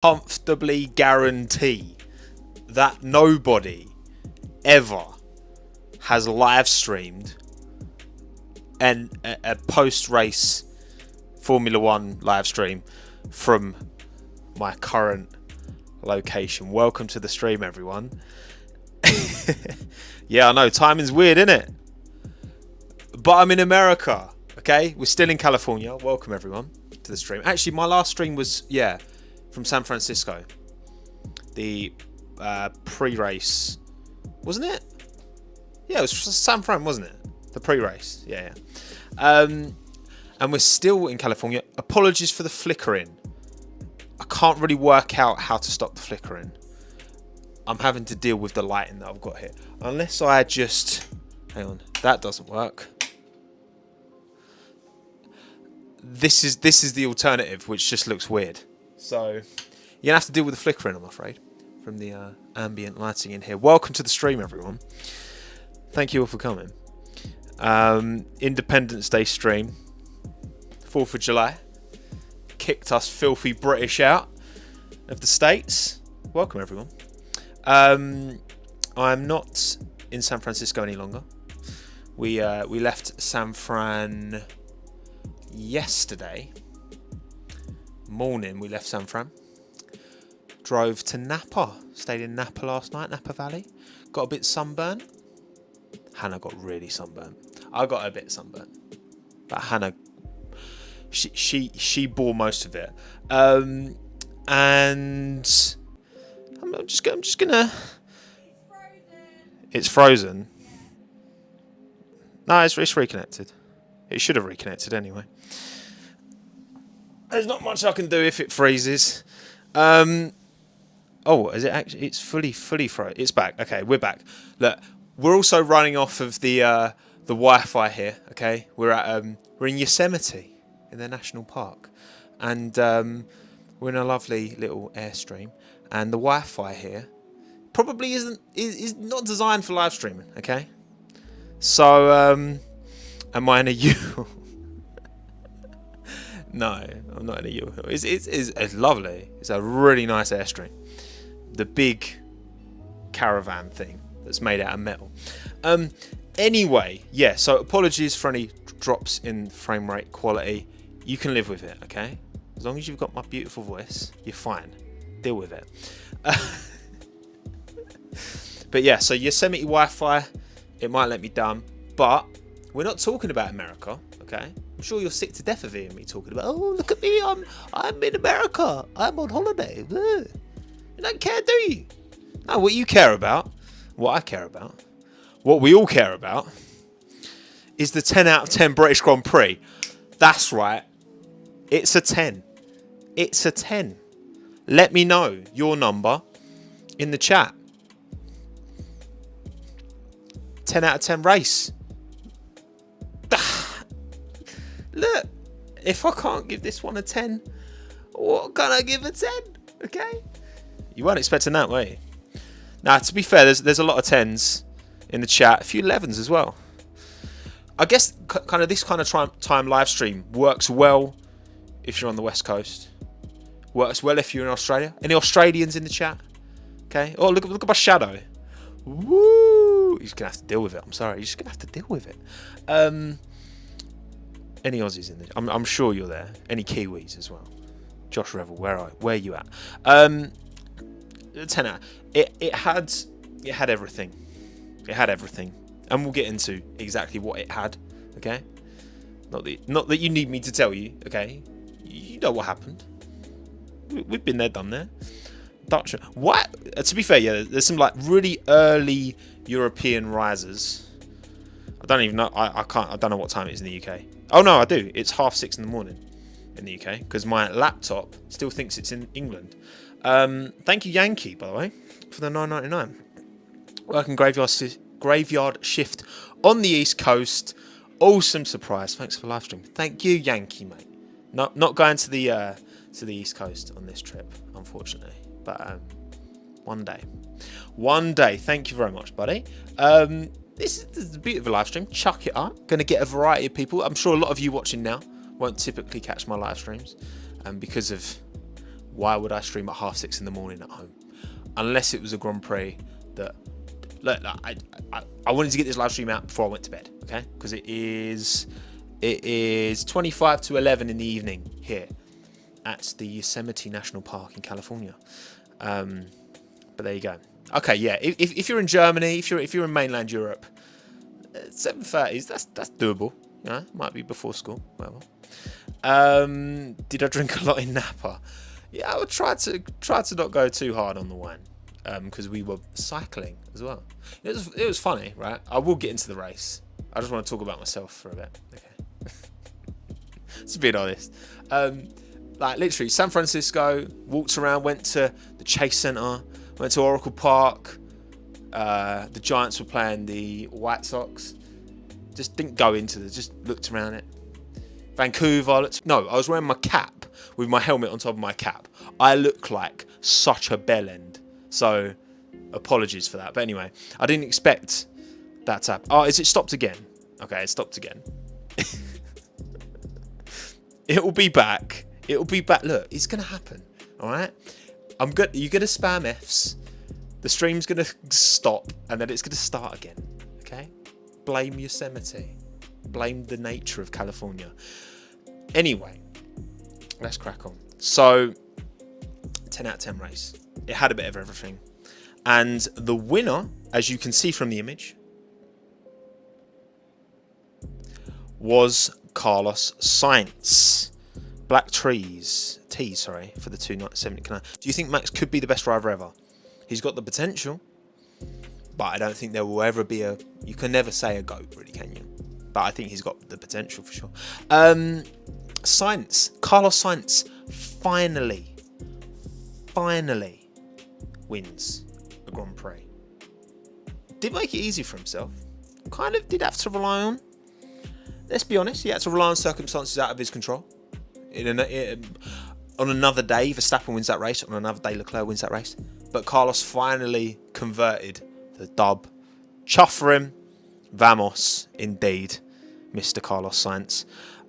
comfortably guarantee that nobody ever has live streamed a post-race Formula One live stream from my current location. Welcome to the stream, everyone. Yeah, I know, timing's weird, isn't it? But I'm in America, okay? We're still in California. Welcome, everyone, to the stream. Actually, my last stream was, from San Francisco. The pre-race, wasn't it? Yeah, it was San Fran, wasn't it? The pre-race, yeah. And we're still in California. Apologies for the flickering. I can't really work out how to stop the flickering. I'm having to deal with the lighting that I've got here. Unless I just... Hang on, that doesn't work. This is the alternative, which just looks weird. So, you're going to have to deal with the flickering, I'm afraid, from the ambient lighting in here. Welcome to the stream, everyone. Thank you all for coming. Independence Day stream. 4th of July. Kicked us filthy British out of the States. Welcome, everyone. I'm not in San Francisco any longer. We left San Fran yesterday morning. We left San Fran. Drove to Napa. Stayed in Napa last night, Napa Valley. Got a bit sunburned. Hannah got really sunburned. I got a bit sunburned, but Hannah, she bore most of it. And I'm just gonna. It's frozen. No, it's reconnected. It should have reconnected anyway. There's not much I can do if it freezes. Oh, is it actually? It's fully frozen. It's back. Okay, we're back. Look, we're also running off of the Wi-Fi here. Okay, we're in Yosemite in the national park, and we're in a lovely little airstream. And the Wi-Fi here probably is not designed for live streaming. Okay, so am I in a U? No, I'm not in a U. It's lovely. It's a really nice airstream. The big caravan thing that's made out of metal. Anyway, yeah, so apologies for any drops in frame rate quality. You can live with it, okay? As long as you've got my beautiful voice, you're fine. Deal with it. But yeah, so Yosemite Wi-Fi, it might let me down, but we're not talking about America, okay? I'm sure you're sick to death of hearing me talking about, oh, look at me, I'm in America, I'm on holiday. You don't care, do you? No, what you care about, what I care about, what we all care about, is the 10 out of 10 British Grand Prix. That's right. It's a 10. It's a 10. Let me know your number in the chat. 10 out of 10 race. Look, if I can't give this one a 10, what can I give a 10? Okay? You weren't expecting that, were you? Now, to be fair, there's a lot of 10s in the chat. A few 11s as well. I guess kind of this kind of time live stream works well if you're on the West Coast. Works well if you're in Australia. Any Australians in the chat? Okay. Oh, look at my shadow. Woo! You're just going to have to deal with it. I'm sorry. You're just going to have to deal with it. Any Aussies in there? I'm sure you're there. Any Kiwis as well? Josh Revel, where are you at? 10 out. It had everything. It had everything, and we'll get into exactly what it had. Okay, not that you need me to tell you. Okay, you know what happened. We've been there, done there. Dutch. What? To be fair, yeah, there's some like really early European risers. I don't even know. I don't know what time it is in the UK. Oh no, I do. It's 6:30 in the morning in the UK because my laptop still thinks it's in England. Thank you, Yankee, by the way, for the $9.99. Working graveyard shift on the East Coast. Awesome surprise. Thanks for the live stream. Thank you, Yankee, mate. Not going to the East Coast on this trip, unfortunately. But one day. Thank you very much, buddy. This is the beauty of a live stream. Chuck it up. Going to get a variety of people. I'm sure a lot of you watching now won't typically catch my live streams because of why would I stream at 6:30 in the morning at home? Unless it was a Grand Prix that, look, I wanted to get this live stream out before I went to bed, okay? Because it is 25 to 11 in the evening here at the Yosemite National Park in California. But there you go. Okay, yeah. If you're in Germany, if you're in mainland Europe, 7:30, that's doable. Yeah, might be before school, whatever. Did I drink a lot in Napa? Yeah, I would try to not go too hard on the wine, because we were cycling as well. It was funny, right? I will get into the race. I just want to talk about myself for a bit. Okay, let's be honest. Like literally, San Francisco, walked around, went to the Chase Center, went to Oracle Park. The Giants were playing the White Sox. Just didn't go into it, just looked around it. Vancouver, I was wearing my cap with my helmet on top of my cap. I look like such a bellend. So, apologies for that. But anyway, I didn't expect that to happen. Oh, is it stopped again? Okay, it stopped again. It will be back. It will be back. Look, it's going to happen. All right? You're going to spam Fs. The stream's going to stop. And then it's going to start again. Okay? Blame Yosemite. Blame the nature of California. Anyway, let's crack on. So, 10 out of 10 race. It had a bit of everything. And the winner, as you can see from the image, was Carlos Sainz. Black tees, for the 270 canal. Do you think Max could be the best driver ever? He's got the potential, but I don't think there will ever be you can never say a GOAT, really, can you? But I think he's got the potential for sure. Carlos Sainz finally wins a Grand Prix. Did make it easy for himself. Kind of did have to rely on. Let's be honest, he had to rely on circumstances out of his control. On another day, Verstappen wins that race. On another day, Leclerc wins that race. But Carlos finally converted the dub. Chuff for him. Vamos, indeed, Mr. Carlos Sainz.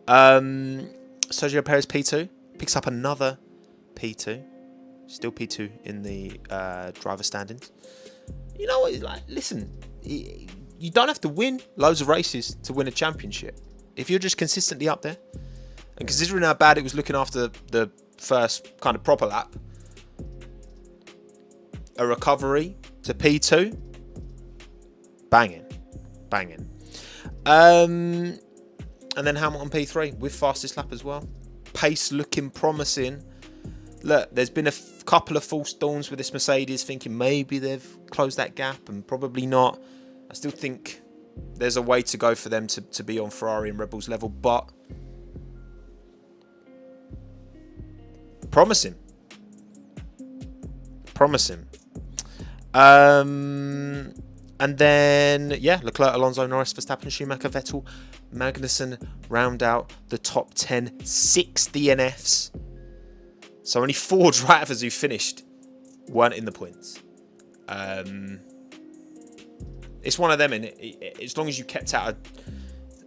Sergio Perez P2 picks up another P2. Still P2 in the driver standings. You know what? Like, listen, you don't have to win loads of races to win a championship. If you're just consistently up there, and considering how bad it was looking after the first kind of proper lap, a recovery to P2, banging. And then Hamilton P3 with fastest lap as well. Pace looking promising. Look, there's been a couple of false dawns with this Mercedes, thinking maybe they've closed that gap, and probably not. I still think there's a way to go for them to be on Ferrari and Red Bull's level, but promising. And then, yeah, Leclerc, Alonso, Norris, Verstappen, Schumacher, Vettel, Magnussen round out the top 10, 6 DNFs. So only 4 drivers who finished weren't in the points. It's one of them, and as long as you kept out,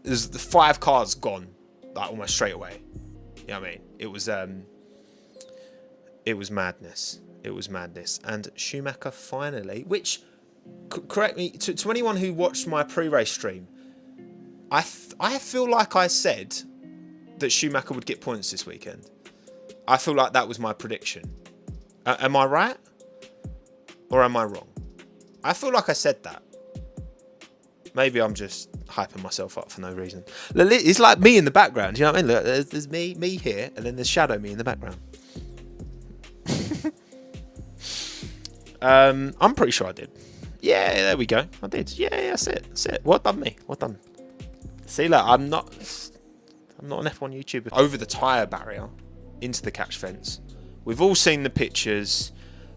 there's the 5 cars gone, like almost straight away. You know what I mean? It was madness. It was madness. And Schumacher finally, which, correct me, to anyone who watched my pre-race stream, I feel like I said that Schumacher would get points this weekend. I feel like that was my prediction. Am I right? Or am I wrong? I feel like I said that. Maybe I'm just hyping myself up for no reason. It's like me in the background. You know what I mean? Look, there's me here, and then there's Shadow me in the background. I'm pretty sure I did. Yeah, there we go. I did. Yeah, that's it. Well done, me. Well done. See, look, I'm not an F1 YouTuber. Over the tyre barrier into the catch fence. We've all seen the pictures.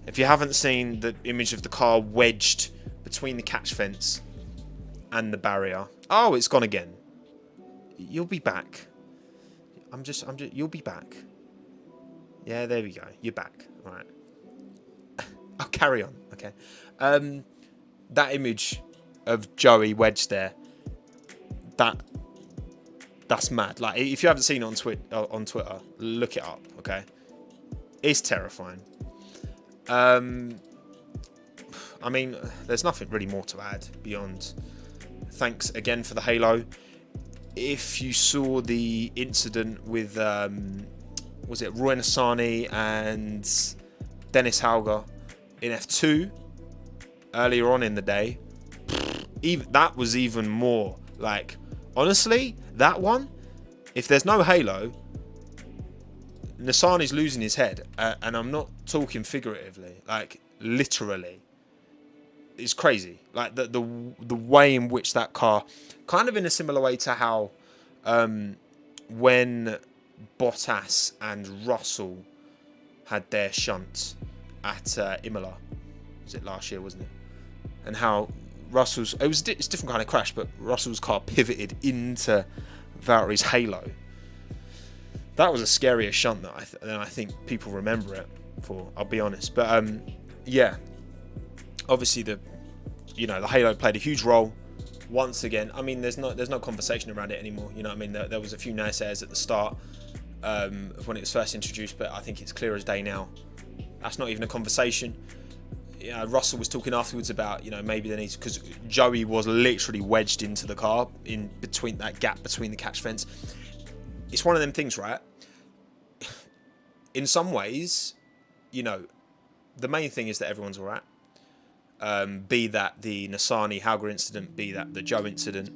If you haven't seen the image of the car wedged between the catch fence and the barrier. Oh, it's gone again. You'll be back. You'll be back. Yeah, there we go. You're back. All right. I'll carry on. Okay. That image of Joey wedged there. That's mad. Like, if you haven't seen it on Twitter, look it up. Okay. It's terrifying. I mean, there's nothing really more to add beyond thanks again for the halo. If you saw the incident with, was it Roy Nissany and Dennis Hauger in F2 earlier on in the day, that was even more like, honestly, that one, if there's no halo, Nissany's losing his head, and I'm not talking figuratively, like literally. It's crazy, like the way in which that car, kind of in a similar way to how when Bottas and Russell had their shunt at Imola, was it last year, wasn't it? And how Russell's, it's a different kind of crash, but Russell's car pivoted into Valtteri's halo. That was a scarier shunt than I think people remember it for, I'll be honest. But yeah, obviously the halo played a huge role once again. I mean, there's no conversation around it anymore. You know what I mean? There was a few naysayers at the start of when it was first introduced, but I think it's clear as day now. That's not even a conversation. Russell was talking afterwards about, maybe they need to, because Joey was literally wedged into the car in between that gap between the catch fence. It's one of them things, right? In some ways, the main thing is that everyone's all right. Be that the Nissany Hauger incident, be that the Joe incident.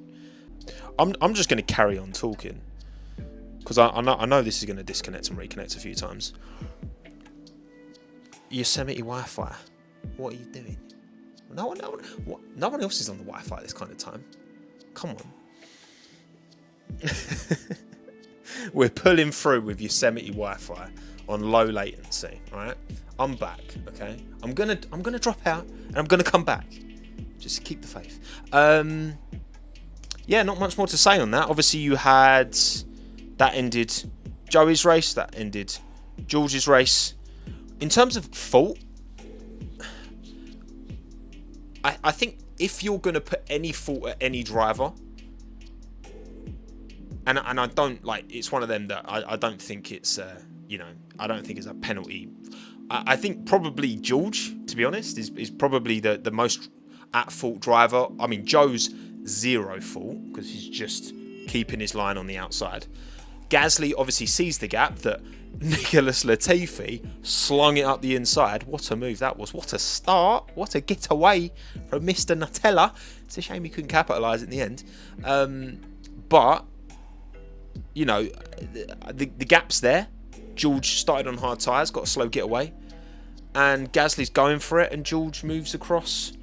I'm just going to carry on talking because I know this is going to disconnect and reconnect a few times. Yosemite Wi-Fi. What are you doing? No one else is on the Wi-Fi at this kind of time. Come on. We're pulling through with Yosemite Wi-Fi on low latency, right? I'm back, okay? I'm gonna drop out and I'm gonna come back. Just keep the faith. Yeah, not much more to say on that. Obviously, that ended Joey's race, that ended George's race. In terms of fault, I think if you're gonna put any fault at any driver, and I don't it's one of them that I don't think it's I don't think it's a penalty. I think probably George, to be honest, is probably the most at fault driver. I mean, Joe's zero fault because he's just keeping his line on the outside. Gasly obviously sees the gap that Nicholas Latifi slung it up the inside. What a move that was. What a start. What a getaway from Mr. Nutella. It's a shame he couldn't capitalise in the end. But, the gap's there. George started on hard tyres, got a slow getaway. And Gasly's going for it, and George moves across.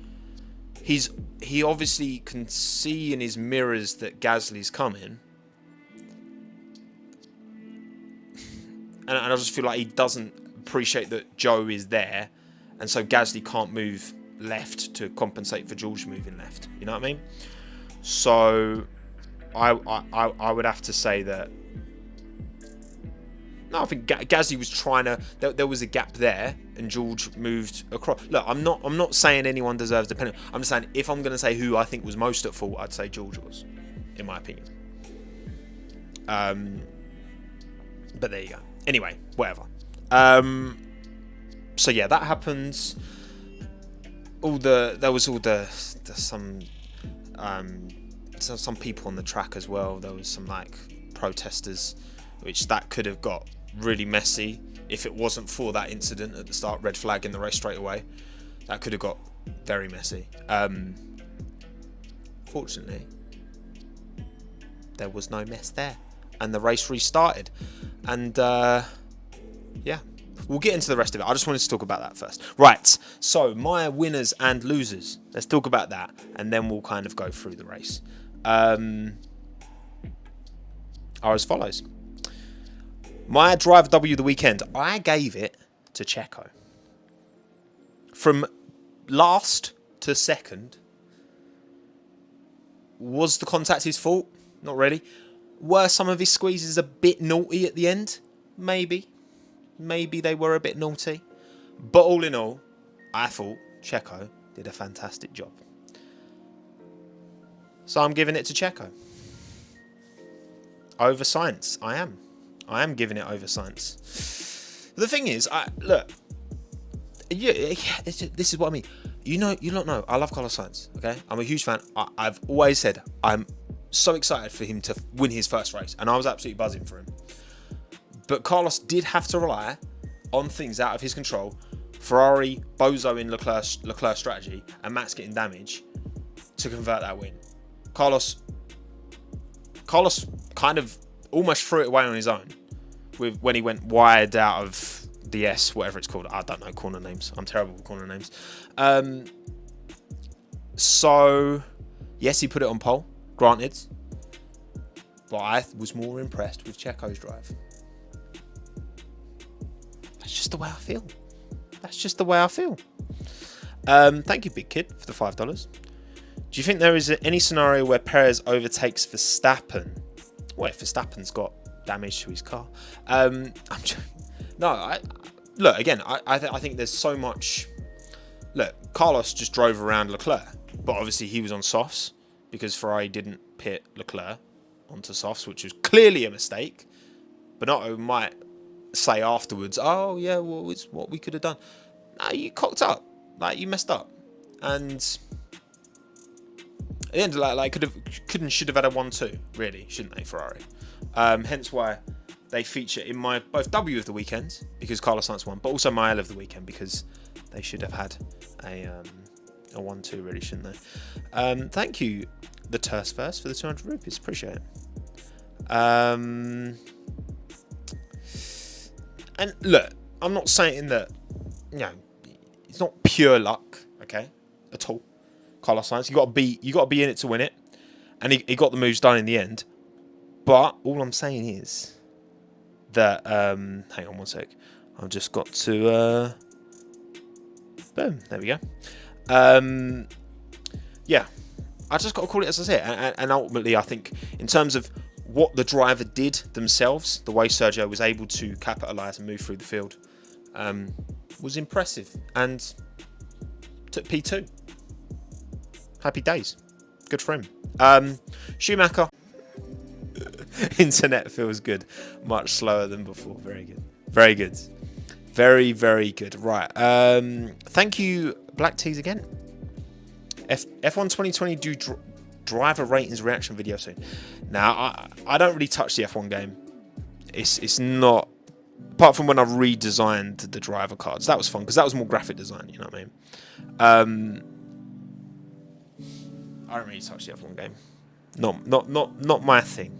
He obviously can see in his mirrors that Gasly's coming. And I just feel like he doesn't appreciate that Joe is there. And so Gasly can't move left to compensate for George moving left. You know what I mean? So I would have to say that... No, I think Gasly was trying to... There was a gap there, and George moved across. Look, I'm not saying anyone deserves the penalty. I'm just saying, if I'm going to say who I think was most at fault, I'd say George was, in my opinion. But there you go. Anyway, whatever. So yeah, that happens. There was some people on the track as well. There was some protesters, which that could have got really messy if it wasn't for that incident at the start, red flag in the race straight away. That could have got very messy. Fortunately, there was no mess there, and the race restarted. And yeah, we'll get into the rest of it. I just wanted to talk about that first. Right, so my winners and losers. Let's talk about that, and then we'll kind of go through the race. Are as follows. My driver W of the weekend, I gave it to Checo. From last to second, was the contact his fault? Not really. Were some of his squeezes a bit naughty at the end? Maybe. Maybe they were a bit naughty. But all in all, I thought Checo did a fantastic job. So I'm giving it to Checo. Over Sainz, I am giving it over Sainz. The thing is, look, this is what I mean. You don't know. I love Carlos Sainz. Okay, I'm a huge fan. I've always said I'm so excited for him to win his first race, and I was absolutely buzzing for him. But Carlos did have to rely on things out of his control. Ferrari bozoing Leclerc's strategy, and Max getting damage to convert that win. Carlos kind of almost threw it away on his own when he went wide out of the S, whatever it's called. I don't know corner names. I'm terrible with corner names. So yes, he put it on pole, granted, but I was more impressed with Checo's drive. That's just the way I feel. Thank you, Big Kid, for the $5. Do you think there is any scenario where Perez overtakes Verstappen? Well, if Verstappen's got damage to his car. Look, again, I think there's so much. Look, Carlos just drove around Leclerc, but obviously he was on softs because Ferrari didn't pit Leclerc onto softs, which was clearly a mistake. Bonotto might say afterwards, "Oh yeah, well, it's what we could have done." No, you cocked up, like you messed up, and at the end of that, should have had a 1-2, really, shouldn't they, Ferrari? Hence why they feature in my both W of the weekend because Carlos Sainz won, but also my L of the weekend because they should have had a 1-2, really, shouldn't they? Thank you, the Terse Verse, for the 200 rupees. Appreciate it. And look, I'm not saying that, it's not pure luck, okay, at all. Carlos Sainz, you got to be in it to win it, and he got the moves done in the end. But all I'm saying is that hang on one sec, I've just got to boom, there we go. Yeah, I just got to call it as I say it, and ultimately I think in terms of what the driver did themselves, the way Sergio was able to capitalise and move through the field was impressive, and took P2. Happy days. Good for him. Schumacher. Internet feels good. Much slower than before. Very good. Very good. Very, very good. Right. Thank you, Black Tees, again. F1 2020 do driver ratings reaction video soon. Now, I don't really touch the F1 game. It's not... Apart from when I redesigned the driver cards. That was fun, because that was more graphic design, you know what I mean? I don't really touch the F1 game. Not my thing.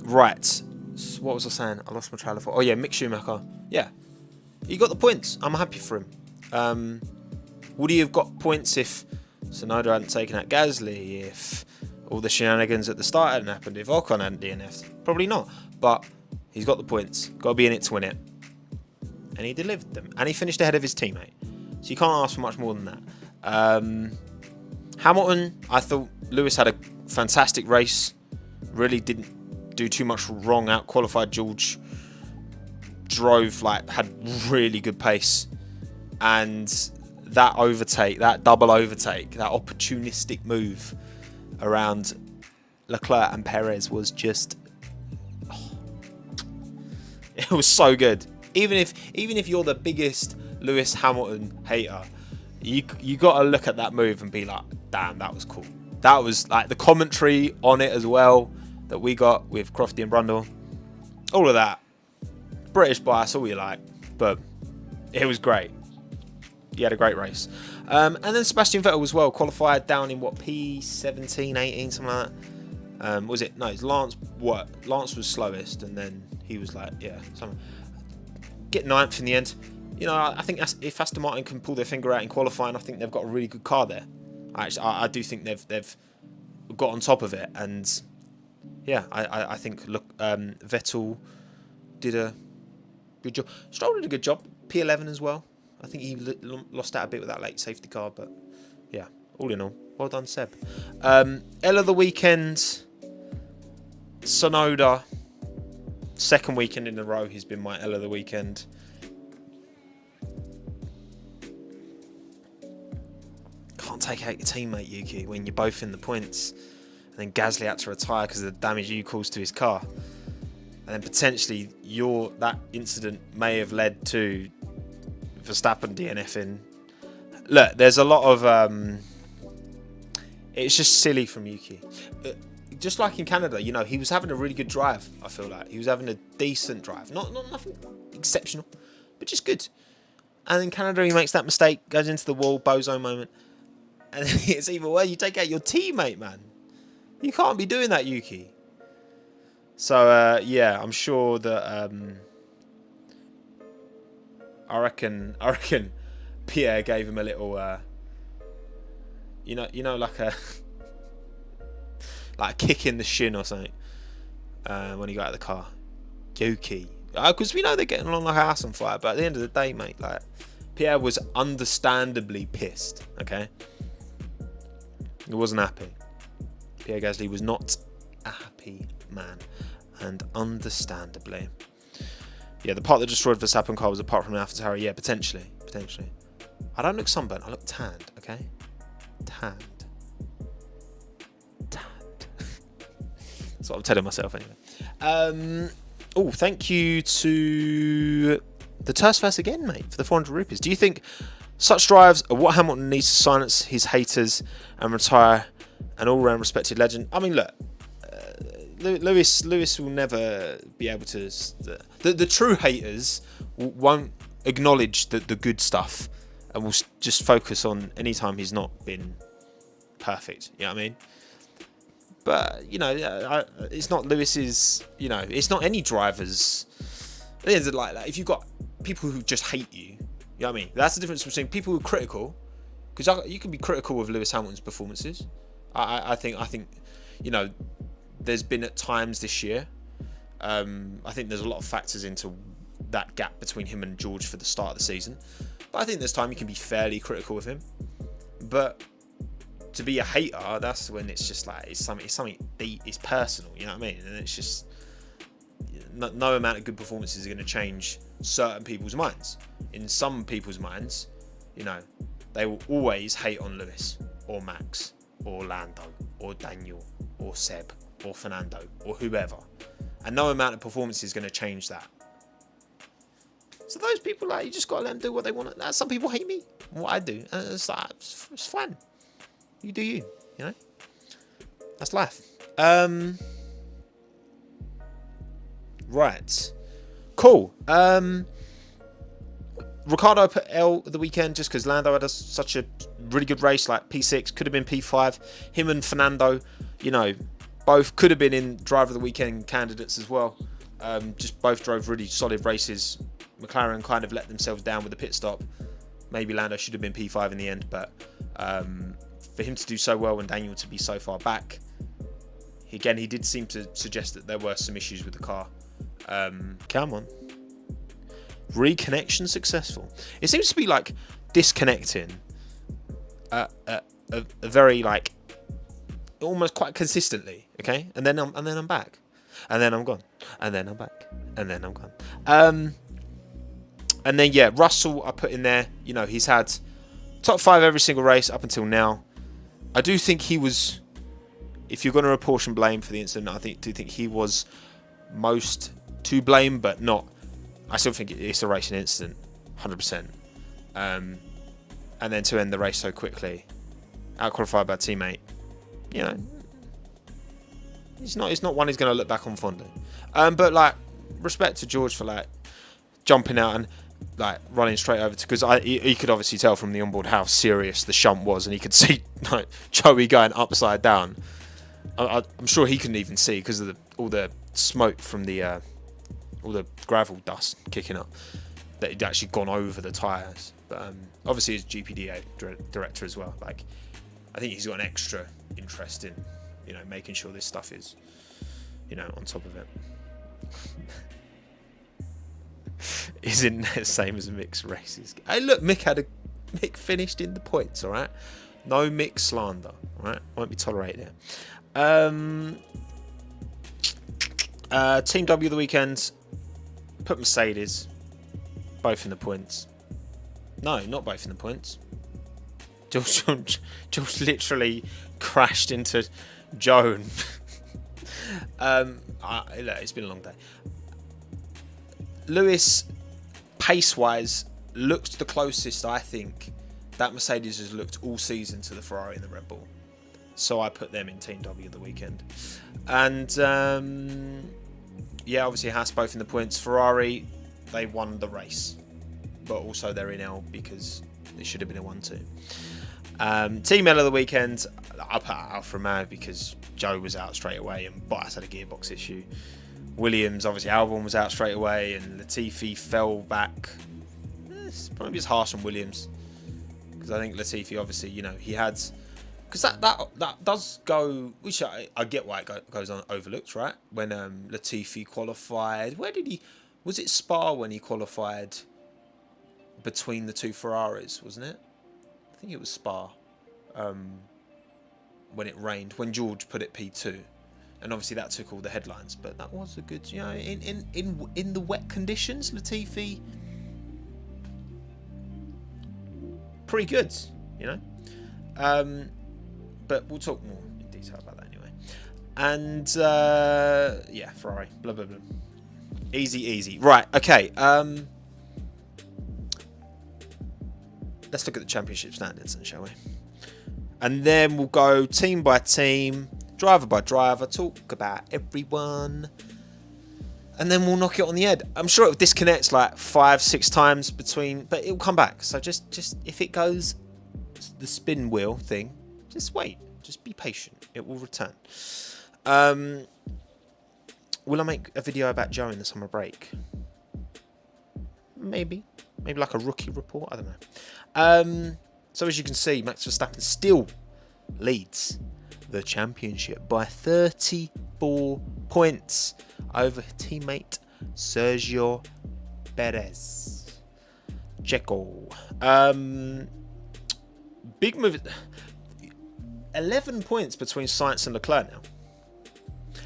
Right. So what was I saying? I lost my trail of thought. Oh yeah, Mick Schumacher. Yeah, he got the points. I'm happy for him. Would he have got points if Tsunoda hadn't taken out Gasly? If all the shenanigans at the start hadn't happened? If Ocon hadn't DNF'd? Probably not. But he's got the points. Got to be in it to win it. And he delivered them. And he finished ahead of his teammate. So you can't ask for much more than that. Hamilton, I thought Lewis had a fantastic race. Really didn't do too much wrong. Out qualified George. Drove, had really good pace. And that overtake, that double overtake, that opportunistic move around Leclerc and Perez was just... it was so good. Even if you're the biggest Lewis Hamilton hater, you got to look at that move and be like, damn, that was cool. That was the commentary on it as well that we got with Crofty and Brundle. All of that. British bias, all you like. But it was great. He had a great race. And then Sebastian Vettel as well, qualified down in P17, 18, something like that. Was it? No, it's Lance. What? Lance was slowest, and then he was get 9th in the end. I think if Aston Martin can pull their finger out in qualifying, I think they've got a really good car there. I do think they've got on top of it, and yeah, I think Vettel did a good job. Stroll did a good job. P11 as well. I think he lost out a bit with that late safety car, but yeah, all in all, well done, Seb. L of the weekend, Tsunoda. Second weekend in a row, he's been my L of the weekend. Can't take out your teammate, Yuki, when you're both in the points. And then Gasly had to retire because of the damage you caused to his car. and then potentially that incident may have led to Verstappen DNFing. Look, there's a lot of it's just silly from Yuki. Just like in Canada, you know, he was having a really good drive. I feel like he was having a decent drive, not nothing exceptional, but just good. And in Canada, he makes that mistake, goes into the wall, bozo moment, and it's even worse. You take out your teammate, man. You can't be doing that, Yuki. So yeah, I'm sure that I reckon Pierre gave him a little you know like a kick in the shin or something when he got out of the car. Yuki, because we know they're getting along like a house on fire, but at the end of the day, mate, like, Pierre was understandably pissed. Okay, he wasn't happy. Pierre Gasly was not a happy man, and understandably. Yeah, the part that destroyed Verstappen car was apart from the AlphaTauri. Yeah, potentially. I don't look sunburnt. I look tanned. Okay, tanned. That's what I'm telling myself anyway. Oh, thank you to the Tersverse again, mate, for the 400 rupees. Do you think such drives are what Hamilton needs to silence his haters and retire an all-round respected legend? I mean, look, Lewis will never be able to. The true haters won't acknowledge the good stuff, and will just focus on any time he's not been perfect. You know what I mean? But, you know, it's not Lewis's, you know, it's not any driver's. It's like that. If you've got people who just hate you, you know what I mean? That's the difference between people who are critical, because you can be critical of Lewis Hamilton's performances. I think, you know, there's been at times this year, I think there's a lot of factors into that gap between him and George for the start of the season. But I think there's time you can be fairly critical of him. But to be a hater, that's when it's just like it's something deep, it's personal, you know what I mean? And it's just no amount of good performances are going to change certain people's minds. In some people's minds, you know, they will always hate on Lewis or Max or Lando or Daniel or Seb or Fernando or whoever, and no amount of performance is going to change that. So those people, like, you just got to let them do what they want. Some people hate me, what I do, and it's like, it's fine. You do you, you know? That's life. Right. Cool. Ricardo put L the weekend just because Lando had such a really good race, like P6, could have been P5. Him and Fernando, you know, both could have been in driver of the weekend candidates as well. Just both drove really solid races. McLaren kind of let themselves down with the pit stop. Maybe Lando should have been P5 in the end, but for him to do so well and Daniel to be so far back, again, he did seem to suggest that there were some issues with the car. Come on. Reconnection successful. It seems to be like disconnecting a very, like, almost quite consistently, okay? And then I'm back. And then I'm gone. And then I'm back. And then I'm gone. And then, yeah, Russell I put in there. You know, he's had top 5 every single race up until now. I do think he was, if you're going to apportion blame for the incident, I do think he was most to blame, but not. I still think it's a racing incident, 100%. And then to end the race so quickly, out-qualified by a teammate, you know, it's not one he's going to look back on fondly. But, like, respect to George for, like, jumping out and, like, running straight over to, because he could obviously tell from the onboard how serious the shunt was, and he could see, like, Joey going upside down. I'm sure he couldn't even see because of all the smoke from the all the gravel dust kicking up, that he'd actually gone over the tyres. But obviously he's GPD director as well. Like, I think he's got an extra interest in, you know, making sure this stuff is, you know, on top of it. Isn't the same as mixed races. Hey, look, Mick finished in the points, all right? No Mick slander, all right? Won't be tolerated here. Team W of the weekend, put Mercedes, both in the points. No, not both in the points. George literally crashed into Joan. Look, it's been a long day. Lewis, pace-wise, looked the closest, I think, that Mercedes has looked all season to the Ferrari and the Red Bull. So I put them in Team W the weekend. And, yeah, obviously Haas both in the points. Ferrari, they won the race. But also they're in L because it should have been a 1-2. Team L of the weekend, I put Alfa Romeo because Joe was out straight away and Bottas had a gearbox issue. Williams, obviously Albon was out straight away and Latifi fell back. It's probably just harsh on Williams. Because I think Latifi, obviously, you know, he had... Because that does go... Which I get why it goes on overlooked, right? When Latifi qualified... Where did he... Was it Spa when he qualified between the two Ferraris, wasn't it? I think it was Spa. When it rained. When George put it P2. And obviously that took all the headlines. But that was a good... You know, in the wet conditions, Latifi... Pretty good, you know? But we'll talk more in detail about that anyway. And, yeah, Ferrari. Blah, blah, blah. Easy. Right, okay. Let's look at the championship standings then, shall we? And then we'll go team by team, driver by driver, talk about everyone. And then we'll knock it on the head. I'm sure it'll disconnect like 5-6 times between, but it'll come back. So just if it goes the spin wheel thing, just wait. Just be patient. It will return. Will I make a video about Joe in the summer break? Maybe like a rookie report. I don't know. So as you can see, Max Verstappen still leads the championship by 34 points over teammate Sergio Perez. Checo. Big move. 11 points between Sainz and Leclerc now.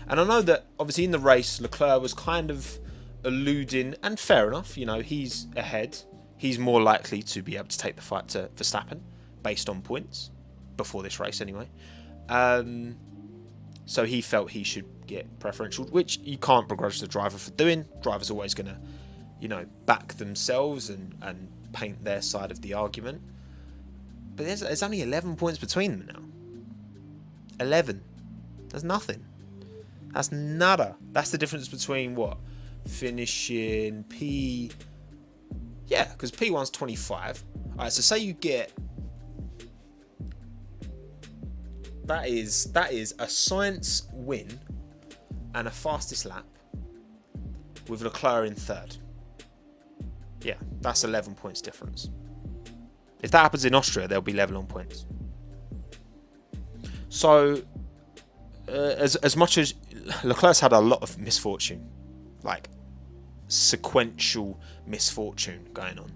And I know that obviously in the race, Leclerc was kind of alluding, and fair enough, you know, he's ahead. He's more likely to be able to take the fight to Verstappen based on points before this race anyway. So he felt he should get preferential, which you can't begrudge the driver for doing. Driver's always going to, you know, back themselves and paint their side of the argument. But there's only 11 points between them now. 11. That's nothing. That's nada. That's the difference between what? Finishing P... Yeah, because P1's 25. Alright, so say you get... That is a Sainz win and a fastest lap with Leclerc in third. Yeah, that's 11 points difference. If that happens in Austria, they'll be level on points. So, as much as Leclerc's had a lot of misfortune, like sequential misfortune going on,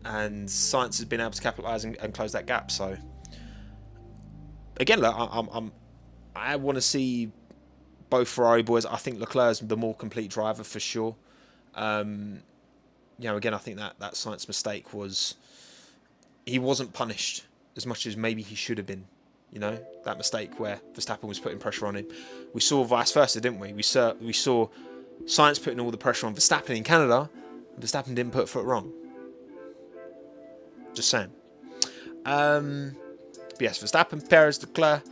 and Sainz has been able to capitalise and close that gap. So, again, look, I want to see both Ferrari boys. I think Leclerc's the more complete driver for sure. You know, again, I think that Sainz mistake was... He wasn't punished as much as maybe he should have been. You know, that mistake where Verstappen was putting pressure on him. We saw vice versa, didn't we? We saw Sainz putting all the pressure on Verstappen in Canada, and Verstappen didn't put a foot wrong. Just saying. But yes, Verstappen, Perez, Leclerc.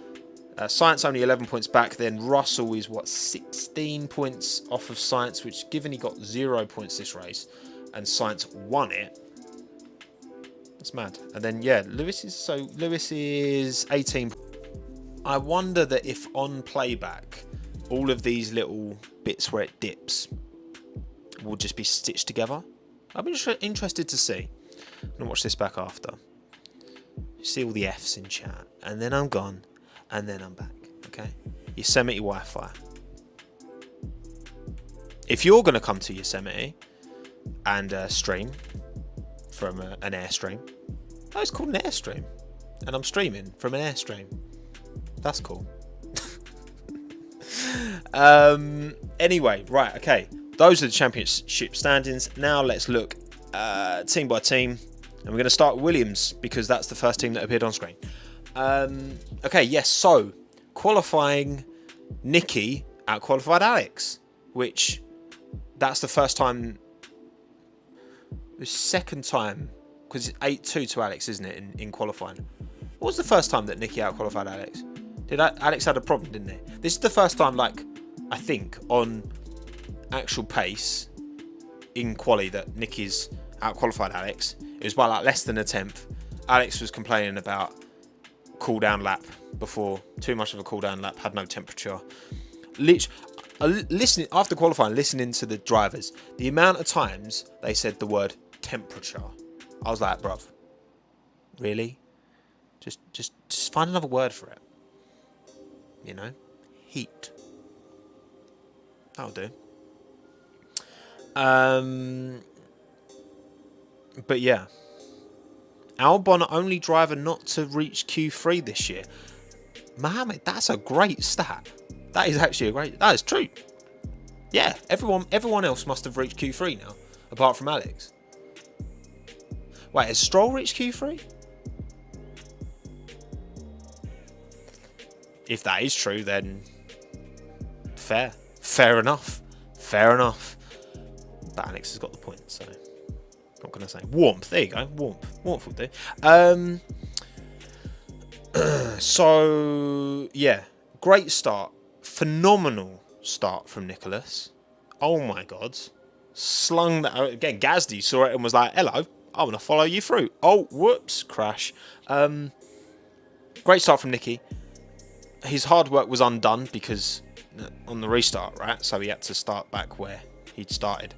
Sainz only 11 points back. Then Russell is, 16 points off of Sainz, which, given he got 0 points this race, and Sainz won it, that's mad. And then, yeah, Lewis is 18. I wonder that if on playback, all of these little bits where it dips will just be stitched together. I'll be interested to see. I'm going to watch this back after. See all the F's in chat. And then I'm gone. And then I'm back. Okay? Yosemite Wi-Fi. If you're going to come to Yosemite and stream from an Airstream. Oh, it's called an Airstream. And I'm streaming from an Airstream. That's cool. Anyway, right, okay. Those are the championship standings. Now let's look team by team. And we're going to start with Williams because that's the first team that appeared on screen. Okay, yes, so qualifying, Nicky out-qualified Alex, which that's the first time, the second time, because it's 8-2 to Alex, isn't it, in qualifying? What was the first time that Nicky out-qualified Alex? Alex had a problem, didn't he? This is the first time, like, I think, on actual pace in quali that Nicky's out-qualified Alex. It was by like less than a tenth. Alex was complaining about cool-down lap before, too much of a cool-down lap, had no temperature. Listening after qualifying, listening to the drivers, the amount of times they said the word temperature, I was like, bruv, really? Just find another word for it. You know, heat. That'll do. But yeah, Albon only driver not to reach Q3 this year. Mohammed, that's a great stat. That is actually a great. That is true. Yeah, everyone else must have reached Q3 now, apart from Alex. Wait, has Stroll reached Q3? If that is true, then fair enough. But Alex has got the point, so what can I say? Warmth. There you go. Warmth will do. So yeah, great start. Phenomenal start from Nicholas. Oh my God. Slung that out again. Gasly saw it and was like, hello, I want to follow you through. Oh, whoops, crash. Great start from Nicky. His hard work was undone because on the restart, right? So he had to start back where he'd started.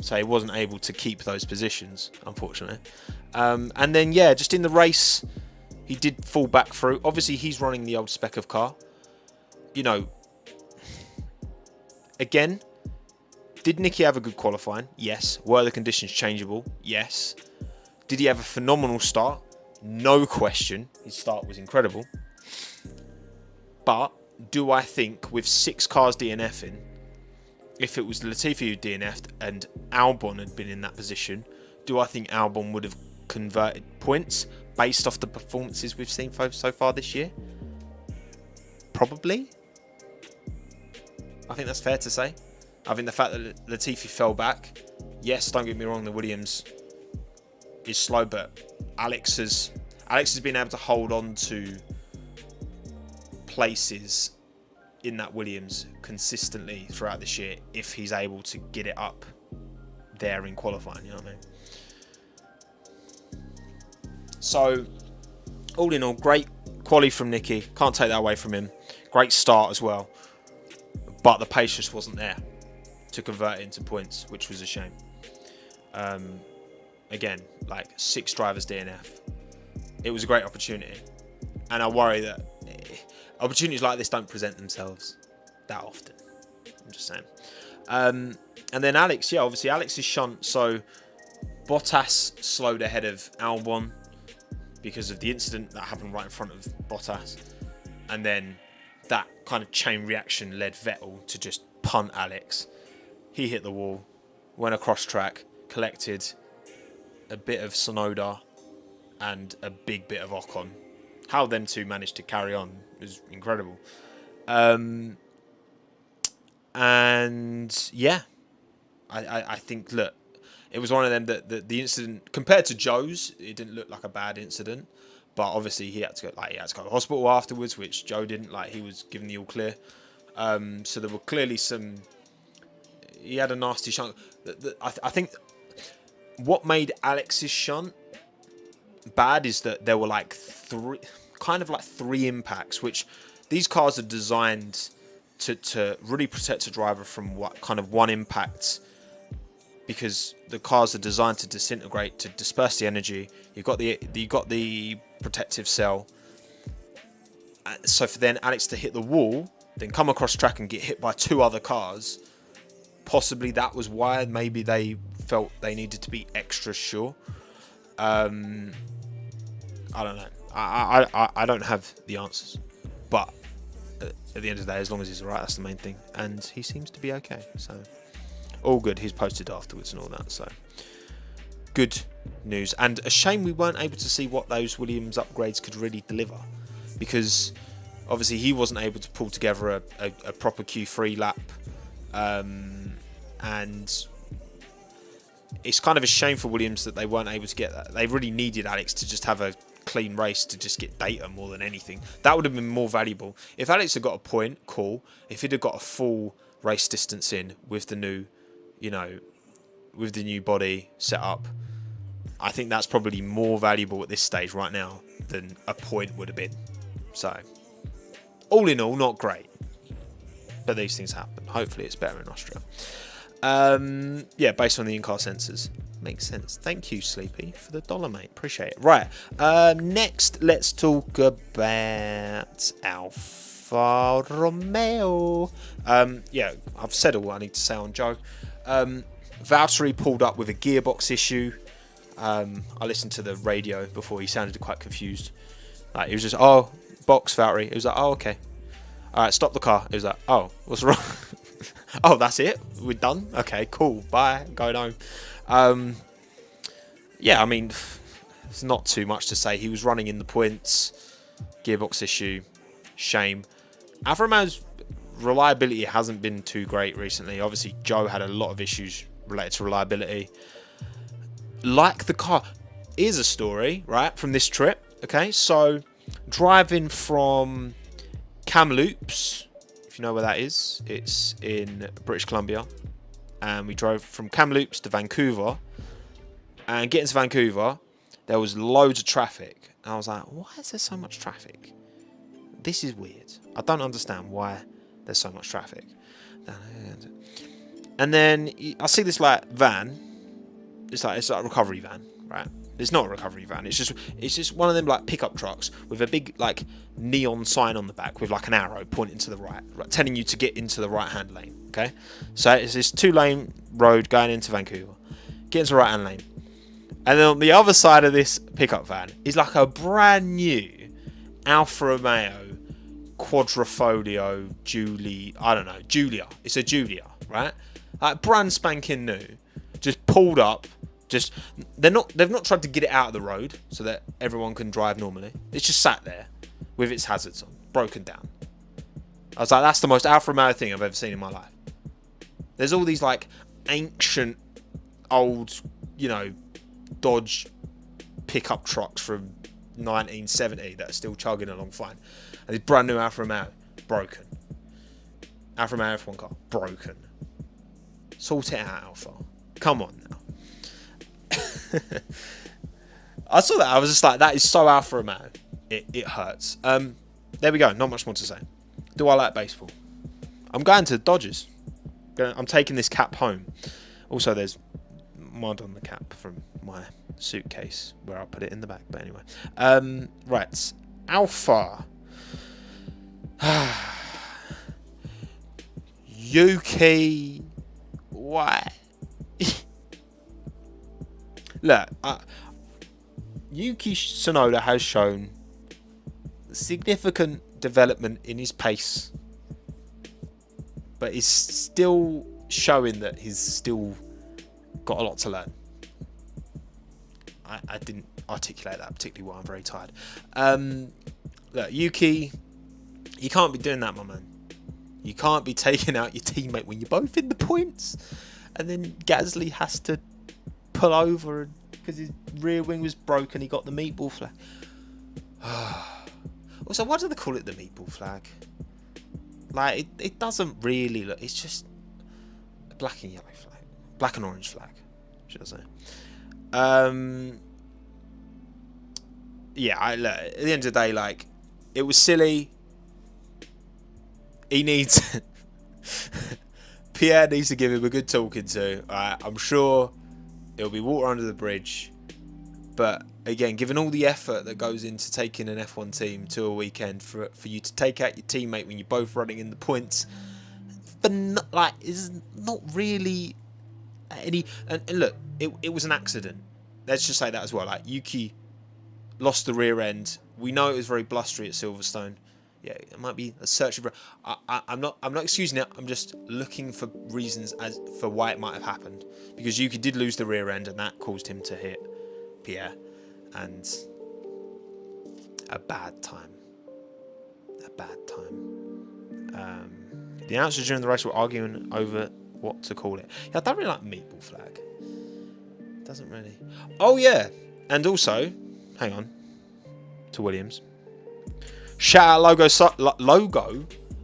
So he wasn't able to keep those positions, unfortunately. And then, yeah, just in the race, he did fall back through. Obviously, he's running the old spec of car. You know, again, did Nicky have a good qualifying? Yes. Were the conditions changeable? Yes. Did he have a phenomenal start? No question. His start was incredible. But do I think with 6 cars DNFing, if it was Latifi who DNF'd and Albon had been in that position, do I think Albon would have converted points based off the performances we've seen so far this year? Probably. I think that's fair to say. I think the fact that Latifi fell back, yes, don't get me wrong, the Williams is slow, but Alex has been able to hold on to places in that Williams consistently throughout this year if he's able to get it up there in qualifying, you know what I mean? So, all in all, great quali from Nicky. Can't take that away from him. Great start as well. But the pace just wasn't there to convert it into points, which was a shame. Again, like 6 drivers DNF. It was a great opportunity. And I worry that opportunities like this don't present themselves that often. I'm just saying. And then Alex, yeah, obviously Alex's shunt. So Bottas slowed ahead of Albon because of the incident that happened right in front of Bottas. And then that kind of chain reaction led Vettel to just punt Alex. He hit the wall, went across track, collected a bit of Sonoda and a big bit of Ocon. How them two managed to carry on was incredible. And yeah, I think, look, it was one of them that the incident, compared to Joe's, it didn't look like a bad incident. But obviously he had to go to the hospital afterwards, which Joe didn't. Like, he was given the all clear. So there were clearly some. He had a nasty shunt. I think what made Alex's shunt bad is that there were like three impacts, which these cars are designed to really protect a driver from one impact, because the cars are designed to disintegrate, to disperse the energy. You've got the protective cell. So for then Alex to hit the wall, then come across track and get hit by 2 other cars, possibly that was why maybe they felt they needed to be extra sure. I don't know. I don't have the answers, but at the end of the day, as long as he's alright, that's the main thing, and he seems to be okay. So all good. He's posted afterwards and all that. So good news, and a shame we weren't able to see what those Williams upgrades could really deliver, because obviously he wasn't able to pull together a proper Q3 lap, and it's kind of a shame for Williams that they weren't able to get that. They really needed Alex to just have a clean race to just get data more than anything. That would have been more valuable. If Alex had got a point, cool. If he'd have got a full race distance in with the new, you know, with the new body set up, I think that's probably more valuable at this stage right now than a point would have been. So, all in all, not great. But these things happen. Hopefully it's better in Austria. Yeah, based on the in-car sensors. Makes sense. Thank you, Sleepy, for the dollar, mate. Appreciate it. Right. Next, let's talk about Alfa Romeo. Yeah, I've said all I need to say on Joe. Valtteri pulled up with a gearbox issue. I listened to the radio before. He sounded quite confused. Like, he was just, oh, box, Valtteri. He was like, oh, okay. All right, stop the car. He was like, oh, what's wrong? Oh, that's it? We're done? Okay, cool. Bye. Going home. Yeah, I mean, it's not too much to say. He was running in the points. Gearbox issue. Shame. Alfa Romeo's reliability hasn't been too great recently. Obviously, Joe had a lot of issues related to reliability. Like the car. Here's a story, right, from this trip. Okay, so driving from Kamloops, if you know where that is, it's in British Columbia, and we drove from Kamloops to Vancouver, and getting to Vancouver, there was loads of traffic, and I was like, why is there so much traffic? This is weird. I don't understand why there's so much traffic. And then I see this like van. It's like a recovery van, right? It's not a recovery van. It's just one of them like pickup trucks with a big like neon sign on the back with like an arrow pointing to the right, telling you to get into the right-hand lane. Okay, so it's this 2-lane road going into Vancouver. Get into the right-hand lane, and then on the other side of this pickup van is like a brand new Alfa Romeo Quadrifoglio Giulia. It's a Giulia, right? Like brand spanking new, just pulled up. They've not tried to get it out of the road so that everyone can drive normally. It's just sat there with its hazards on, broken down. I was like, that's the most Alfa Romeo thing I've ever seen in my life. There's all these like ancient old, you know, Dodge pickup trucks from 1970 that are still chugging along fine. And this brand new Alfa Romeo, broken. Alfa Romeo F1 car, broken. Sort it out, Alfa. Come on now. I saw that. I was just like, that is so Alfa Romeo. It hurts. There we go. Not much more to say. Do I like baseball? I'm going to the Dodgers. I'm taking this cap home. Also, there's mud on the cap from my suitcase where I put it in the back. But anyway. Right. Alpha. Yuki. Why? Look, Yuki Tsunoda has shown significant development in his pace, but is still showing that he's still got a lot to learn. I didn't articulate that particularly well. I'm very tired. Look, Yuki, you can't be doing that, my man. You can't be taking out your teammate when you're both in the points, and then Gasly has to pull over because his rear wing was broken. He got the meatball flag. Also, why do they call it the meatball flag? Like, it doesn't really look. It's just a black and yellow flag, black and orange flag, should I say? Yeah. Look, at the end of the day, like, it was silly. He needs Pierre needs to give him a good talking to. I'm sure it'll be water under the bridge, but again, given all the effort that goes into taking an F1 team to a weekend, for you to take out your teammate when you're both running in the points, but not, like, is not really any. And look, it was an accident. Let's just say that as well. Like, Yuki lost the rear end. We know it was very blustery at Silverstone. Yeah, it might be a search for. I'm not excusing it. I'm just looking for reasons as for why it might have happened, because Yuki did lose the rear end, and that caused him to hit Pierre, and a bad time. The announcers during the race were arguing over what to call it. Yeah, I don't really like meatball flag. Doesn't really. Oh yeah, and also, hang on, to Williams. Shout out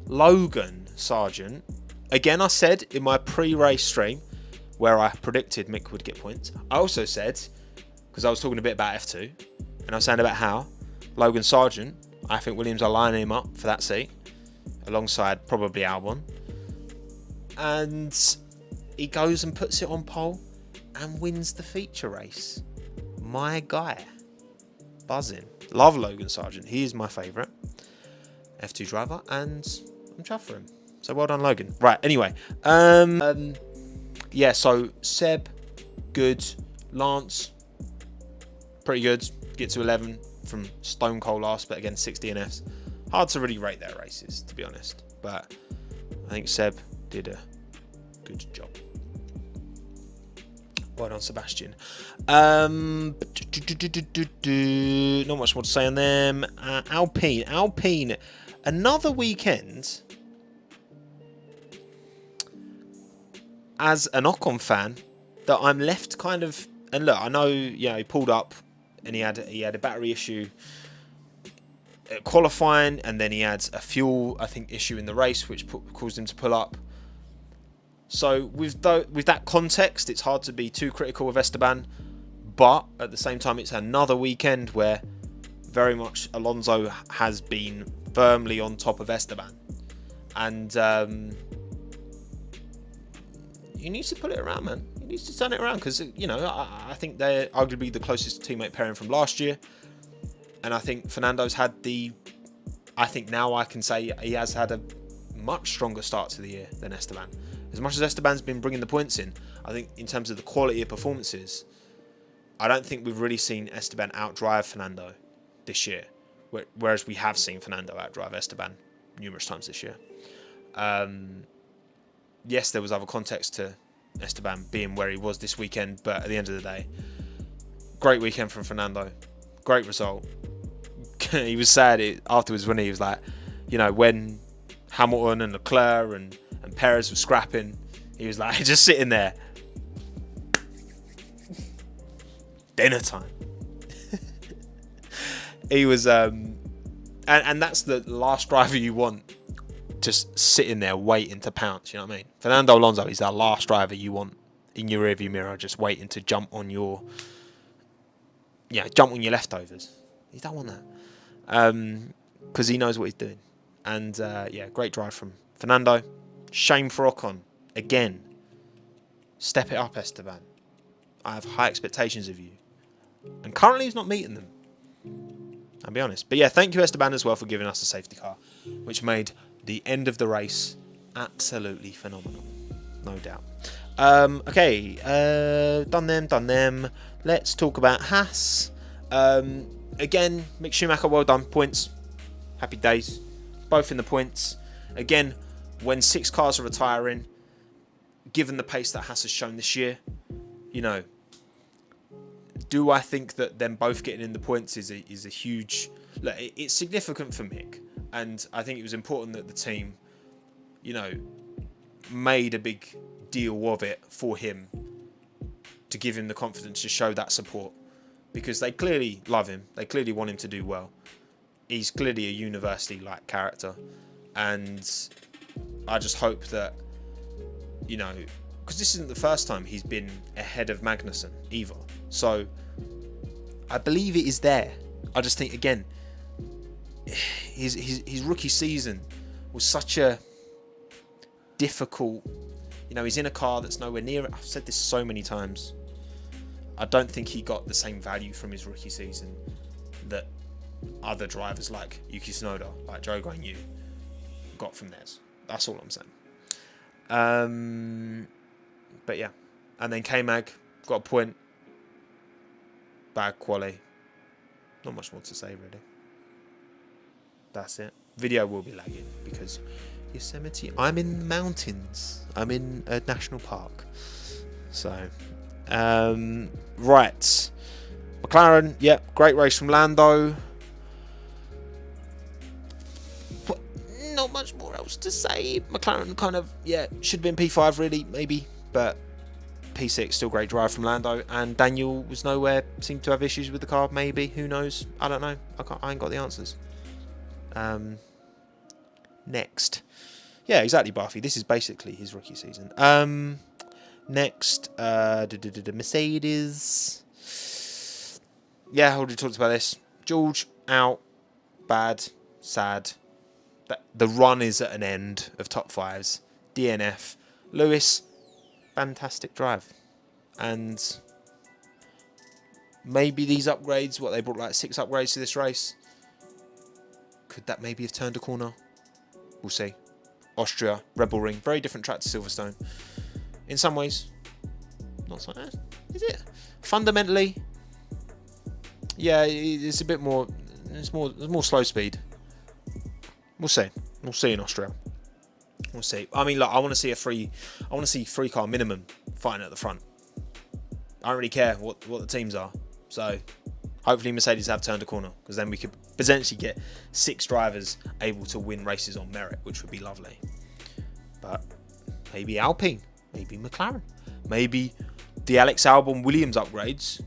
Logan Sargent. Again, I said in my pre-race stream where I predicted Mick would get points. I also said, because I was talking a bit about F2, and I was saying about how Logan Sargent, I think Williams are lining him up for that seat, alongside probably Albon. And he goes and puts it on pole and wins the feature race. My guy. Buzzing. Love Logan Sargent. He is my favourite F2 driver, and I'm chuffed for him. So well done, Logan. Right, anyway. Yeah, so Seb, good. Lance, pretty good. Get to 11 from Stone Cold last, but again, 6 DNFs. Hard to really rate their races, to be honest. But I think Seb did a good job. Well done, Sebastian. Not much more to say on them. Alpine. Another weekend. As an Ocon fan, that I'm left kind of, and look, I know, he pulled up and he had a battery issue at qualifying, and then he had a fuel, I think, issue in the race, which caused him to pull up. So with that context, it's hard to be too critical of Esteban, but at the same time, it's another weekend where very much Alonso has been firmly on top of Esteban, and he needs to put it around, man. He needs to turn it around because, I think they're arguably the closest teammate pairing from last year. And I think Fernando's had I think now I can say he has had a much stronger start to the year than Esteban. As much as Esteban's been bringing the points in, I think in terms of the quality of performances, I don't think we've really seen Esteban outdrive Fernando this year. Whereas we have seen Fernando outdrive Esteban numerous times this year. Yes, there was other context to Esteban being where he was this weekend, but at the end of the day, great weekend from Fernando. Great result. He was sad afterwards when he was like, when Hamilton and Leclerc and Perez were scrapping, he was like, just sitting there. Dinner time. He was, and that's the last driver you want. Just sitting there waiting to pounce, you know what I mean? Fernando Alonso is the last driver you want in your rearview mirror, just waiting to jump on your leftovers. You don't want that. Because he knows what he's doing. And great drive from Fernando. Shame for Ocon. Again, step it up, Esteban. I have high expectations of you. And currently he's not meeting them. I'll be honest. But yeah, thank you, Esteban, as well, for giving us a safety car, which made the end of the race absolutely phenomenal. No doubt. Okay, done them. Let's talk about Haas. Again, Mick Schumacher, well done. Points. Happy days. Both in the points. Again, when 6 cars are retiring, given the pace that Haas has shown this year, do I think that them both getting in the points is a huge... Look, it's significant for Mick. And I think it was important that the team, made a big deal of it for him to give him the confidence to show that support. Because they clearly love him. They clearly want him to do well. He's clearly a university-like character. And I just hope that, because this isn't the first time he's been ahead of Magnussen either. So I believe it is there. I just think, again, his rookie season was such a difficult... he's in a car that's nowhere near it. I've said this so many times. I don't think he got the same value from his rookie season that other drivers like Yuki Tsunoda, like Zhou Guanyu, got from theirs. That's all I'm saying. But yeah. And then K-Mag got a point. Bad quali. Not much more to say, really. That's it. Video will be lagging because Yosemite... I'm in the mountains. I'm in a national park. So... right. McLaren, yep, great race from Lando. Not much more else what's to say? McLaren kind of, yeah, should have been P5 really, maybe, but P6, still great drive from Lando, and Daniel was nowhere, seemed to have issues with the car, maybe, who knows, I don't know, I ain't got the answers. Next. Yeah, exactly, Buffy, this is basically his rookie season. Next, Mercedes. Yeah, I already talked about this. George, out, bad, sad. The run is at an end of top fives. DNF. Lewis, fantastic drive. And maybe these upgrades, what they brought like 6 upgrades to this race, could that maybe have turned a corner? We'll see. Austria, Red Bull Ring, very different track to Silverstone. In some ways, not so bad, is it? Fundamentally, yeah, it's a bit more. It's more slow speed. We'll see. We'll see in Austria. We'll see. I mean, look, I want to see three car minimum fighting at the front. I don't really care what the teams are. So hopefully Mercedes have turned a corner, because then we could potentially get 6 drivers able to win races on merit, which would be lovely. But maybe Alpine, maybe McLaren, maybe the Alex Albon Williams upgrades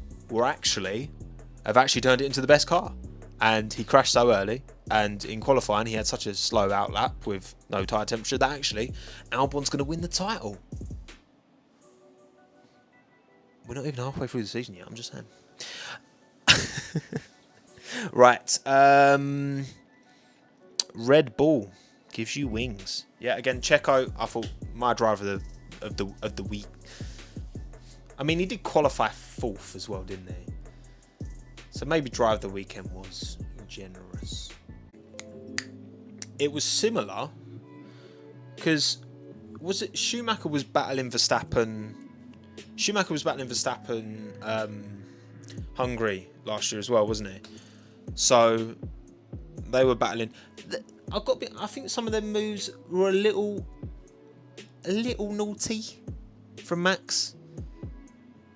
have actually turned it into the best car. And he crashed so early, and in qualifying he had such a slow outlap with no tyre temperature that actually Albon's going to win the title. We're not even halfway through the season yet, I'm just saying. Right, Red Bull gives you wings. Yeah, again, Checo, I thought my driver of the week. I mean, he did qualify 4th as well, didn't he? So maybe drive of the weekend was generous. It was similar, because was it Schumacher was battling Verstappen? Schumacher was battling Verstappen Hungary last year as well, wasn't he? So they were battling. I think some of their moves were a little naughty from Max.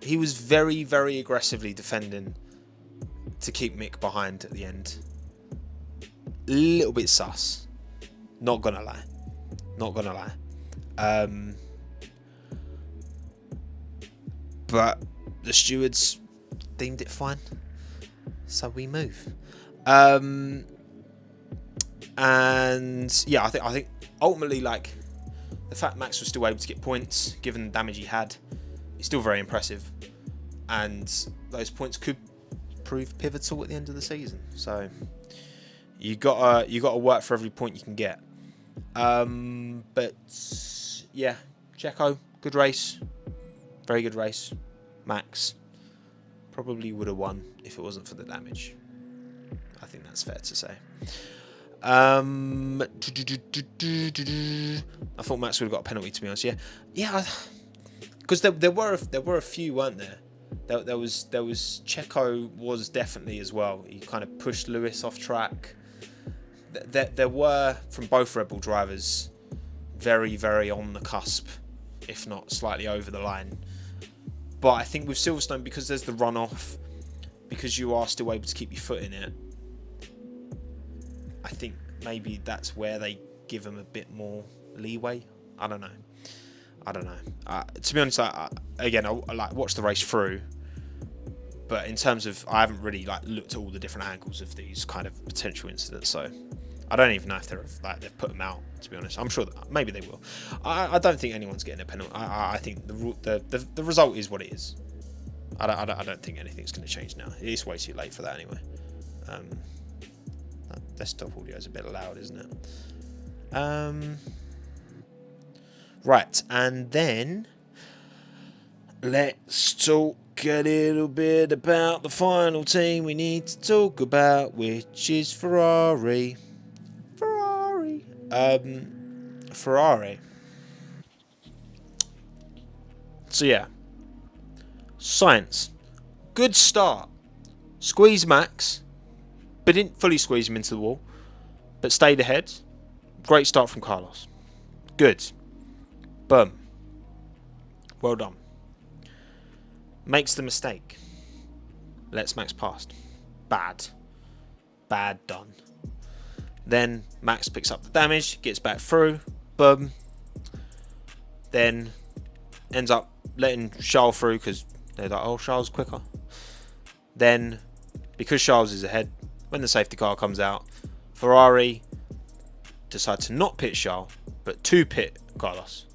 He was very, very aggressively defending to keep Mick behind at the end. A little bit sus. Not gonna lie. But the stewards deemed it fine, so we move. And yeah, I think ultimately, like, the fact Max was still able to get points given the damage he had is still very impressive, and those points could prove pivotal at the end of the season. So you gotta work for every point you can get. But yeah, Checo, good race, very good race. Max probably would have won if it wasn't for the damage. I think that's fair to say. I thought Max would have got a penalty, to be honest. Yeah, because there were a few, weren't there? There was Checo was definitely as well. He kind of pushed Lewis off track. There were, from both Red Bull drivers, very, very on the cusp, if not slightly over the line. But I think with Silverstone, because there's the runoff, because you are still able to keep your foot in it, I think maybe that's where they give them a bit more leeway. I don't know. To be honest, I like watched the race through, but in terms of, I haven't really like looked at all the different angles of these kind of potential incidents, so I don't even know if they've put them out. To be honest, I'm sure that maybe they will. I don't think anyone's getting a penalty. I think the result is what it is. I don't think anything's going to change now. It's way too late for that anyway. That desktop audio is a bit loud, isn't it? Right, and then let's talk a little bit about the final team we need to talk about, which is Ferrari. Ferrari. So yeah, Sainz, good start. Squeeze Max, but didn't fully squeeze him into the wall, but stayed ahead. Great start from Carlos. Good. Boom. Well done. Makes the mistake. Lets Max past. Bad done. Then Max picks up the damage, gets back through, boom. Then ends up letting Charles through because they're like, oh, Charles quicker. Then, because Charles is ahead, when the safety car comes out, Ferrari decide to not pit Charles, but to pit Carlos.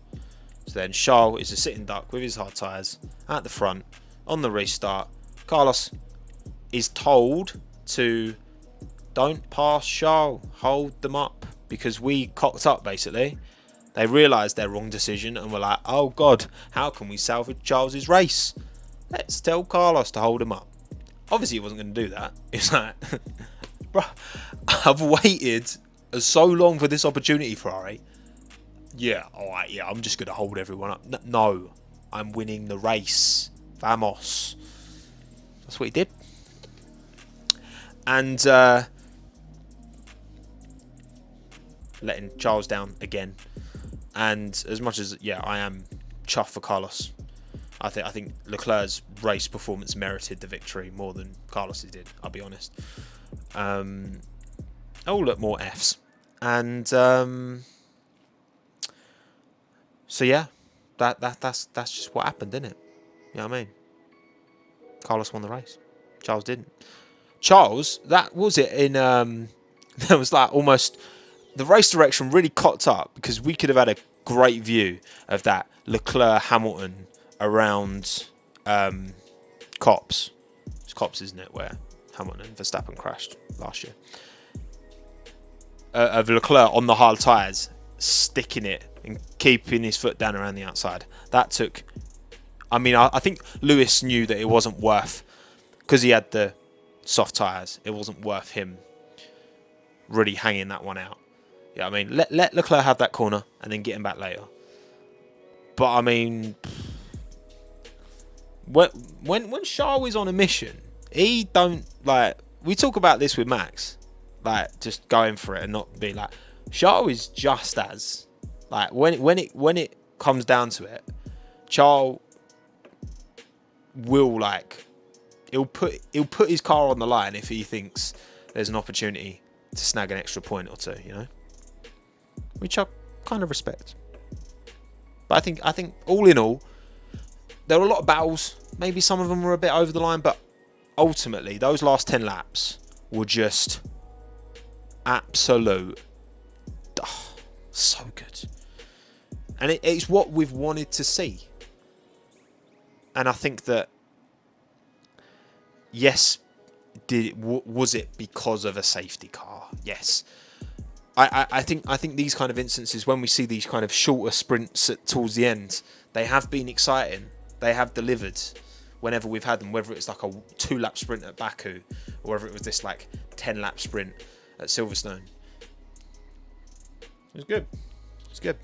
So then Charles is a sitting duck with his hard tyres at the front on the restart. Carlos is told to don't pass Charles, hold them up, because we cocked up basically. They realised their wrong decision and were like, oh God, how can we salvage Charles's race? Let's tell Carlos to hold him up. Obviously he wasn't going to do that. It's like, bro, I've waited so long for this opportunity, Ferrari. Yeah, alright, yeah, I'm just going to hold everyone up. No, I'm winning the race. Vamos. That's what he did. And letting Charles down again. And as much as, yeah, I am chuffed for Carlos, I think Leclerc's race performance merited the victory more than Carlos's did, I'll be honest. Oh, look, more Fs. And so yeah, that's just what happened, didn't it? You know what I mean? Carlos won the race. Charles didn't. Charles, that was it in there was like almost the race direction really cocked up because we could have had a great view of that Leclerc Hamilton around Copse. It's Copse, isn't it, where Hamilton and Verstappen crashed last year. Of Leclerc on the hard tyres, sticking it and keeping his foot down around the outside. That took... I mean, I think Lewis knew that it wasn't worth... Because he had the soft tyres, it wasn't worth him really hanging that one out. Yeah, I mean, let Leclerc have that corner and then get him back later. But, I mean... When Charles is on a mission, he don't... Like, we talk about this with Max. Like, just going for it and not being like... Charles is just as... Like, when it comes down to it, Charles will, like... He'll put his car on the line if he thinks there's an opportunity to snag an extra point or two, you know? Which I kind of respect. But I think all in all, there were a lot of battles. Maybe some of them were a bit over the line, but ultimately, those last 10 laps were just absolute... Oh, so good. And it's what we've wanted to see. And I think that, yes, was it because of a safety car? Yes. I think these kind of instances, when we see these kind of shorter sprints towards the end, they have been exciting. They have delivered whenever we've had them, whether it's like a 2-lap sprint at Baku or whether it was this like 10-lap sprint at Silverstone. It was good. It was good.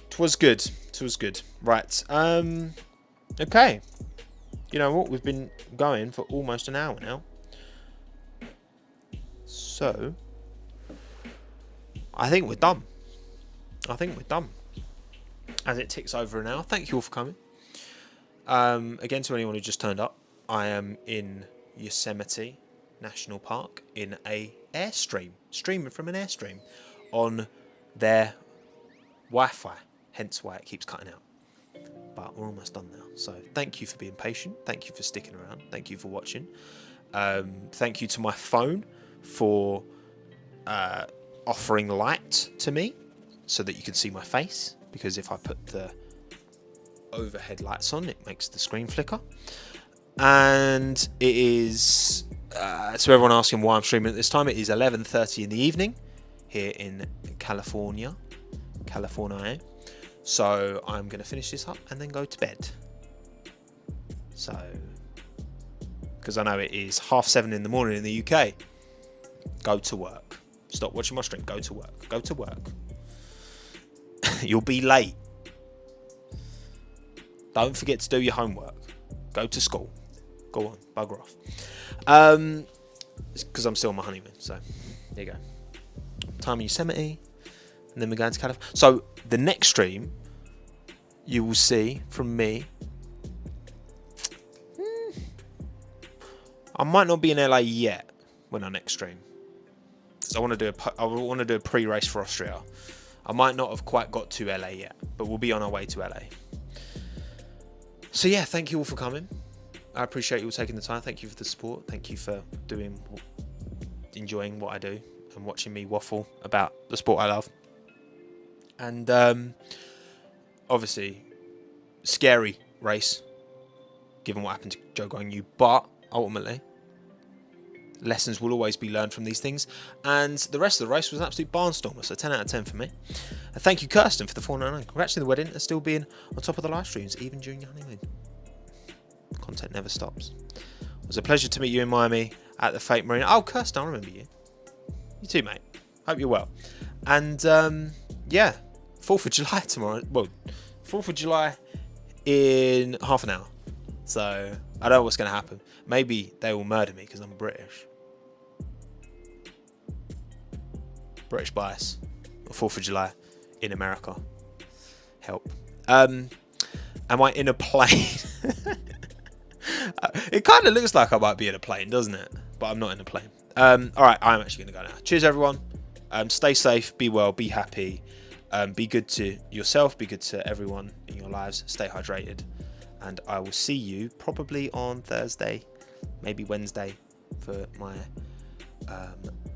It was good. It was good. Right. Okay. You know what? We've been going for almost an hour now. So, I think we're done. I think we're done. As it ticks over an hour. Thank you all for coming. Again, to anyone who just turned up, I am in Yosemite National Park in a Airstream. Streaming from an Airstream on their Wi-Fi. Hence why it keeps cutting out. But we're almost done now. So thank you for being patient. Thank you for sticking around. Thank you for watching. Thank you to my phone for offering light to me so that you can see my face. Because if I put the overhead lights on, it makes the screen flicker. And it is, to everyone asking why I'm streaming at this time, it is 11:30 in the evening here in California. So I'm going to finish this up and then go to bed. So, because I know it is 7:30 in the morning in the UK. Go to work. Stop watching my stream. Go to work. Go to work. You'll be late. Don't forget to do your homework. Go to school. Go on. Bugger off. Because I'm still on my honeymoon. So, there you go. Time in Yosemite. And then we're going to California. So, the next stream you will see from me. I might not be in LA yet when I next stream. because I want to do a pre-race for Austria. I might not have quite got to LA yet, but we'll be on our way to LA. So yeah, thank you all for coming. I appreciate you all taking the time. Thank you for the support. Thank you for enjoying what I do and watching me waffle about the sport I love. And obviously, scary race, given what happened to Zhou Guanyu, but ultimately, lessons will always be learned from these things. And the rest of the race was an absolute barnstormer, so 10 out of 10 for me. And thank you, Kirsten, for the 499. Congrats on the wedding and still being on top of the live streams, even during your honeymoon. Content never stops. It was a pleasure to meet you in Miami at the Fate Marina. Oh, Kirsten, I remember you. You too, mate. Hope you're well. And yeah, 4th of July tomorrow. Well, 4th of July in half an hour. So I don't know what's going to happen. Maybe they will murder me because I'm British. British bias. 4th of July in America. Help. Am I in a plane? It kind of looks like I might be in a plane, doesn't it? But I'm not in a plane. Alright, I'm actually going to go now. Cheers, everyone. Stay safe, be well, be happy. Be good to yourself, be good to everyone in your lives. Stay hydrated. And I will see you probably on Thursday, maybe Wednesday, for my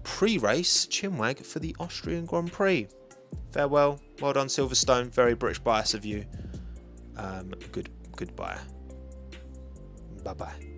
pre-race Chinwag for the Austrian Grand Prix. Farewell. Well done, Silverstone. Very British bias of you. Goodbye. Bye-bye.